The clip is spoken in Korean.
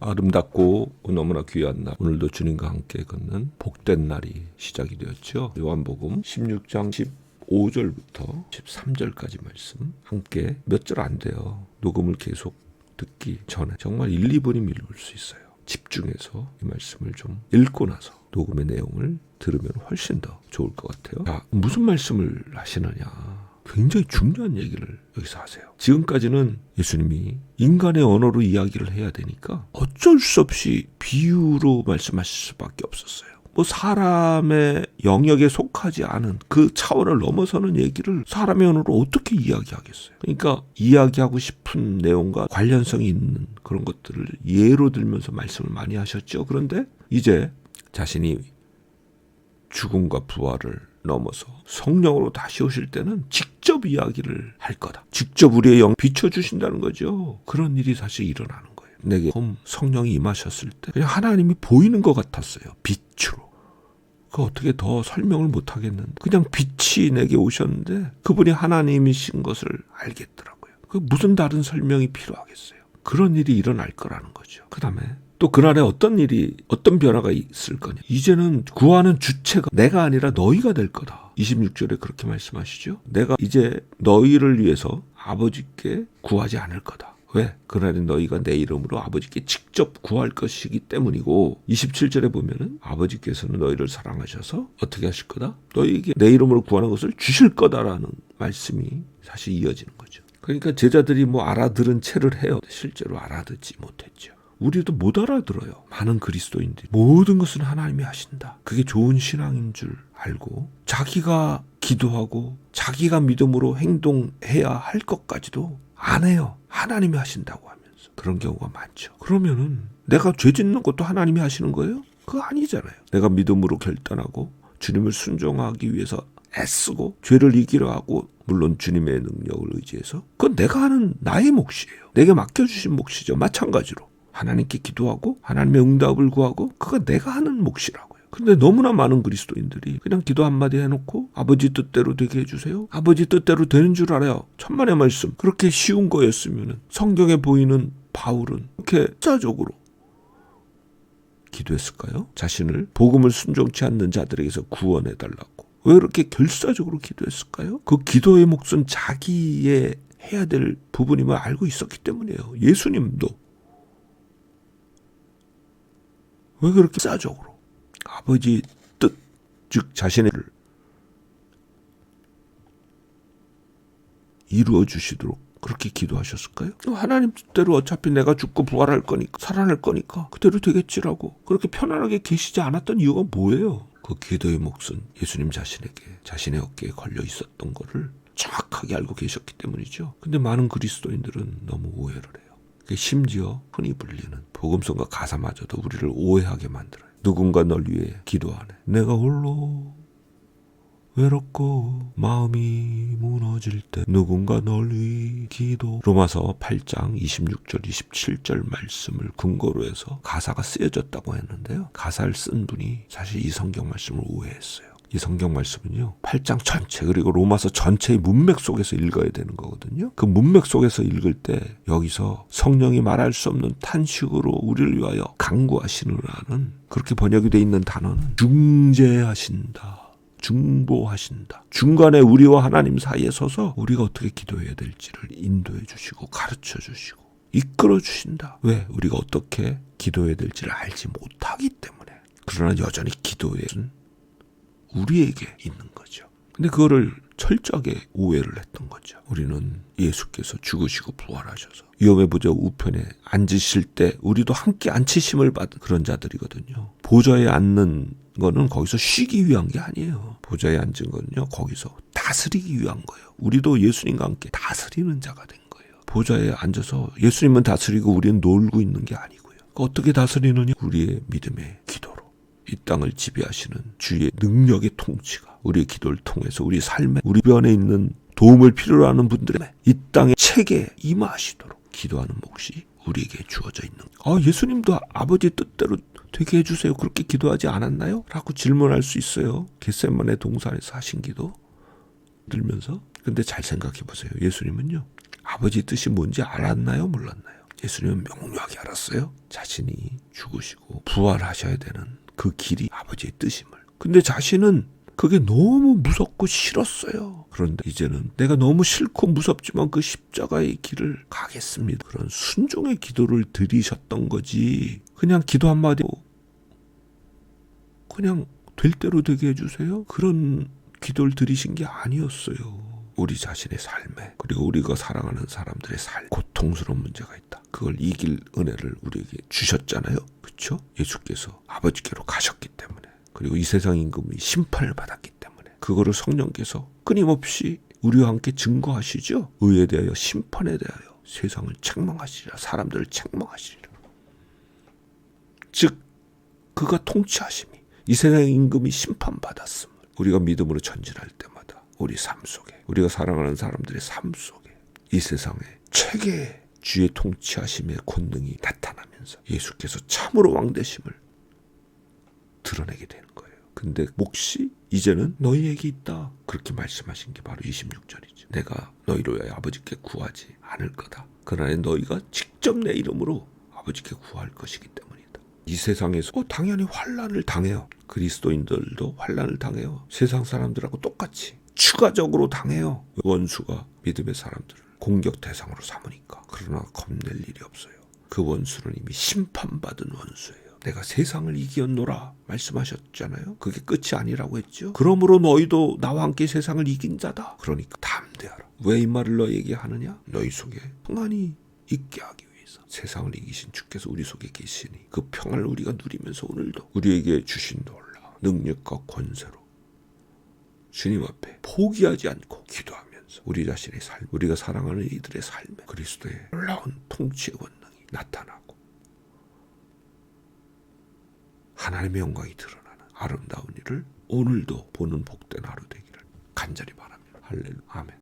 아름답고 너무나 귀한 날, 오늘도 주님과 함께 걷는 복된 날이 시작이 되었죠. 요한복음 16장 15절부터 13절까지 말씀 함께 몇 절 안 돼요. 녹음을 계속 듣기 전에 정말 1, 2분이면 읽을 수 있어요. 집중해서 이 말씀을 좀 읽고 나서 녹음의 내용을 들으면 훨씬 더 좋을 것 같아요. 자, 무슨 말씀을 하시느냐. 굉장히 중요한 얘기를 여기서 하세요. 지금까지는 예수님이 인간의 언어로 이야기를 해야 되니까 어쩔 수 없이 비유로 말씀하실 수밖에 없었어요. 뭐 사람의 영역에 속하지 않은 그 차원을 넘어서는 얘기를 사람의 언어로 어떻게 이야기하겠어요. 그러니까 이야기하고 싶은 내용과 관련성이 있는 그런 것들을 예로 들면서 말씀을 많이 하셨죠. 그런데 이제 자신이 죽음과 부활을 넘어서 성령으로 다시 오실 때는 직접 이야기를 할 거다. 직접 우리의 영 비춰주신다는 거죠. 그런 일이 사실 일어나는 거예요. 내게 성령이 임하셨을 때 그냥 하나님이 보이는 것 같았어요. 빛으로. 그 어떻게 더 설명을 못 하겠는데 그냥 빛이 내게 오셨는데 그분이 하나님이신 것을 알겠더라고요. 그 무슨 다른 설명이 필요하겠어요. 그런 일이 일어날 거라는 거죠. 그 다음에 또 그날에 어떤 변화가 있을 거냐. 이제는 구하는 주체가 내가 아니라 너희가 될 거다. 26절에 그렇게 말씀하시죠. 내가 이제 너희를 위해서 아버지께 구하지 않을 거다. 왜? 그날에 너희가 내 이름으로 아버지께 직접 구할 것이기 때문이고 27절에 보면은 아버지께서는 너희를 사랑하셔서 어떻게 하실 거다? 너희에게 내 이름으로 구하는 것을 주실 거다라는 말씀이 사실 이어지는 거죠. 그러니까 제자들이 뭐 알아들은 채를 해요. 실제로 알아듣지 못했죠. 우리도 못 알아들어요. 많은 그리스도인들이 모든 것은 하나님이 하신다. 그게 좋은 신앙인 줄 알고 자기가 기도하고 자기가 믿음으로 행동해야 할 것까지도 안 해요. 하나님이 하신다고 하면서. 그런 경우가 많죠. 그러면은 내가 죄 짓는 것도 하나님이 하시는 거예요? 그거 아니잖아요. 내가 믿음으로 결단하고 주님을 순종하기 위해서 애쓰고 죄를 이기려 하고 물론 주님의 능력을 의지해서 그건 내가 하는 나의 몫이에요. 내게 맡겨주신 몫이죠. 마찬가지로. 하나님께 기도하고 하나님의 응답을 구하고 그거 내가 하는 몫이라고요. 근데 너무나 많은 그리스도인들이 그냥 기도 한마디 해놓고 아버지 뜻대로 되게 해주세요. 아버지 뜻대로 되는 줄 알아요. 천만의 말씀. 그렇게 쉬운 거였으면 성경에 보이는 바울은 그렇게 자적으로 기도했을까요? 자신을 복음을 순종치 않는 자들에게서 구원해달라고. 왜 그렇게 결사적으로 기도했을까요? 그 기도의 몫은 자기의 해야 될 부분임을 알고 있었기 때문이에요. 예수님도. 왜 그렇게 싸적으로 아버지 뜻, 즉 자신의 일을 이루어 주시도록 그렇게 기도하셨을까요? 하나님 뜻대로 어차피 내가 죽고 부활할 거니까 살아날 거니까 그대로 되겠지라고 그렇게 편안하게 계시지 않았던 이유가 뭐예요? 그 기도의 몫은 예수님 자신에게 자신의 어깨에 걸려 있었던 거를 정확하게 알고 계셨기 때문이죠. 근데 많은 그리스도인들은 너무 오해를 해요. 심지어 흔히 불리는 복음성과 가사마저도 우리를 오해하게 만들어요. 누군가 널 위해 기도하네. 내가 홀로 외롭고 마음이 무너질 때 누군가 널 위해 기도. 로마서 8장 26절 27절 말씀을 근거로 해서 가사가 쓰여졌다고 했는데요. 가사를 쓴 분이 사실 이 성경 말씀을 오해했어요. 이 성경 말씀은요. 8장 전체 그리고 로마서 전체의 문맥 속에서 읽어야 되는 거거든요. 그 문맥 속에서 읽을 때 여기서 성령이 말할 수 없는 탄식으로 우리를 위하여 간구하시느라는 그렇게 번역이 되어 있는 단어는 중재하신다. 중보하신다. 중간에 우리와 하나님 사이에 서서 우리가 어떻게 기도해야 될지를 인도해 주시고 가르쳐 주시고 이끌어 주신다. 왜? 우리가 어떻게 기도해야 될지를 알지 못하기 때문에. 그러나 여전히 기도의 우리에게 있는 거죠. 근데 그거를 철저하게 오해를 했던 거죠. 우리는 예수께서 죽으시고 부활하셔서 위험의 보좌 우편에 앉으실 때 우리도 함께 앉히심을 받은 그런 자들이거든요. 보좌에 앉는 거는 거기서 쉬기 위한 게 아니에요. 보좌에 앉은 거는요. 거기서 다스리기 위한 거예요. 우리도 예수님과 함께 다스리는 자가 된 거예요. 보좌에 앉아서 예수님은 다스리고 우리는 놀고 있는 게 아니고요. 어떻게 다스리느냐? 우리의 믿음의 기도로. 이 땅을 지배하시는 주의 능력의 통치가 우리의 기도를 통해서 우리 삶에 우리 변에 있는 도움을 필요로 하는 분들의 이 땅의 책에 임하시도록 기도하는 몫이 우리에게 주어져 있는 거예요. 예수님도 아버지 뜻대로 되게 해주세요. 그렇게 기도하지 않았나요? 라고 질문할 수 있어요. 겟세마네 동산에서 하신 기도 들면서. 근데 잘 생각해 보세요. 예수님은요. 아버지 뜻이 뭔지 알았나요? 몰랐나요? 예수님은 명료하게 알았어요. 자신이 죽으시고 부활하셔야 되는 그 길이 아버지의 뜻임을. 근데 자신은 그게 너무 무섭고 싫었어요. 그런데 이제는 내가 너무 싫고 무섭지만 그 십자가의 길을 가겠습니다. 그런 순종의 기도를 드리셨던 거지. 그냥 기도 한마디 그냥 될 대로 되게 해주세요. 그런 기도를 드리신 게 아니었어요. 우리 자신의 삶에, 그리고 우리가 사랑하는 사람들의 삶, 고통스러운 문제가 있다. 그걸 이길 은혜를 우리에게 주셨잖아요. 그렇죠? 예수께서 아버지께로 가셨기 때문에, 그리고 이 세상 임금이 심판을 받았기 때문에 그거를 성령께서 끊임없이 우리와 함께 증거하시죠. 의에 대하여 심판에 대하여 세상을 책망하시리라, 사람들을 책망하시리라. 즉 그가 통치하심이 이 세상 임금이 심판받았음을 우리가 믿음으로 전진할 때마다 우리 삶 속에, 우리가 사랑하는 사람들의 삶 속에 이 세상의 최고의 주의 통치하심의 권능이 나타나면서 예수께서 참으로 왕되심을 드러내게 되는 거예요. 근데 몫이 이제는 너희에게 있다. 그렇게 말씀하신 게 바로 26절이죠. 내가 너희로 위하여 아버지께 구하지 않을 거다. 그러나 너희가 직접 내 이름으로 아버지께 구할 것이기 때문이다. 이 세상에서 당연히 환난을 당해요. 그리스도인들도 환난을 당해요. 세상 사람들하고 똑같이 추가적으로 당해요. 원수가 믿음의 사람들을 공격 대상으로 삼으니까. 그러나 겁낼 일이 없어요. 그 원수는 이미 심판받은 원수예요. 내가 세상을 이기었노라 말씀하셨잖아요. 그게 끝이 아니라고 했죠. 그러므로 너희도 나와 함께 세상을 이긴 자다. 그러니까 담대하라. 왜 이 말을 너희에게 하느냐? 너희 속에 평안이 있게 하기 위해서. 세상을 이기신 주께서 우리 속에 계시니 그 평안을 우리가 누리면서 오늘도 우리에게 주신 놀라운 능력과 권세로 주님 앞에 포기하지 않고 기도하면서 우리 자신의 삶, 우리가 사랑하는 이들의 삶에 그리스도의 놀라운 통치의 권능이 나타나고 하나님의 영광이 드러나는 아름다운 일을 오늘도 보는 복된 하루 되기를 간절히 바랍니다. 할렐루야. 아멘.